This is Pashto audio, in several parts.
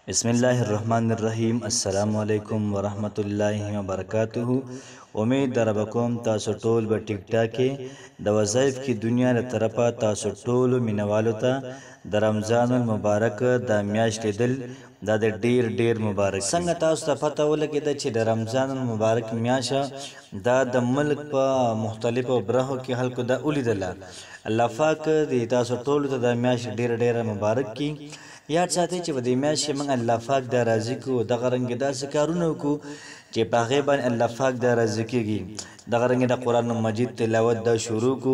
बिस्मिल्लाहिर्रहमानिर्रहीम। अस्सलामुअलैकुम वरहमतुल्लाहि वबरकातुहू। उम्मीद दरबकोम तासु टोल ब टिक टाके द वज़ाइफ की दुनिया द तरफा तासु टोल मिनवालो ता द रमज़ानुल मुबारक द म्याश्त दिल द ढेर ढेर मुबारक संग तासु ता पता वलगे द छि द रमज़ानुल मुबारक म्याशा द मुल्क प मुख्तलिफ ब्रहो के हल्को द उलिदला अल्लाह पाक दी तासु टोल द म्याश ढेर ढेर मुबारक की याद साथी چې په دې میاشت کې موږ الله پاک د راضي کو دغه رنګ داسې کارونه وکړو چې په هغې باندې الله پاک د راضي کېږي دغه رنګ د قرآن مجید تلاوت د شروع کو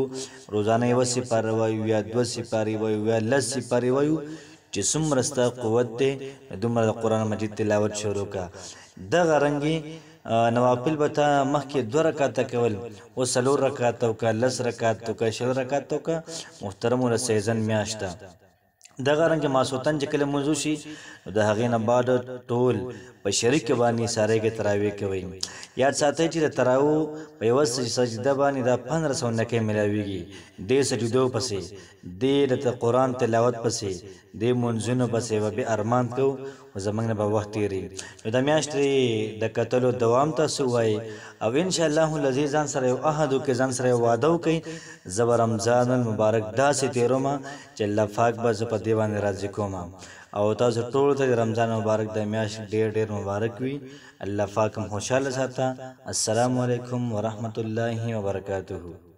روزانه یوه سپاره وایو یا دوه سپارې وایو یا لس سپارې وایو چې څومره ستا قوت دی دومره د قرآن مجید تلاوت شروع کا دغه رنګې نوافل به تا مخکې 2 رکعاته کول او 4 رکعاته وکړه 10 رکعاته وکړه 6 رکعاته وکړه محترمو د سیزن میاشت ده دغه رنګ ماسوتن چې کله موضوع شي د هغې نه بعد ټول په شریک باندې سارے کې تراویح کوي یاد ساتئ چې د تراویح په یوه سجده باندې دا 1500 نکې ملاویږي دې سجدو پسې دې د قرآن تلاوت پسې دې منځونو پسې به ارمان کو زمنګ نه به وخت تیری نو د میاشتې د کتلو دوام تاسو وای او ان شاء الله العزیز ځان سره یو عهد او کې ځان سره وعده وکړي زبر رمضان المبارک داسې تیروما چې الله پاک به په دی باندې راضي کوم او تاسو ټول ته رمضان مبارک د میاشت ډېر ډېر مبارک وي الله پاک هم خوشاله ساته السلام علیکم ورحمت الله وبرکاته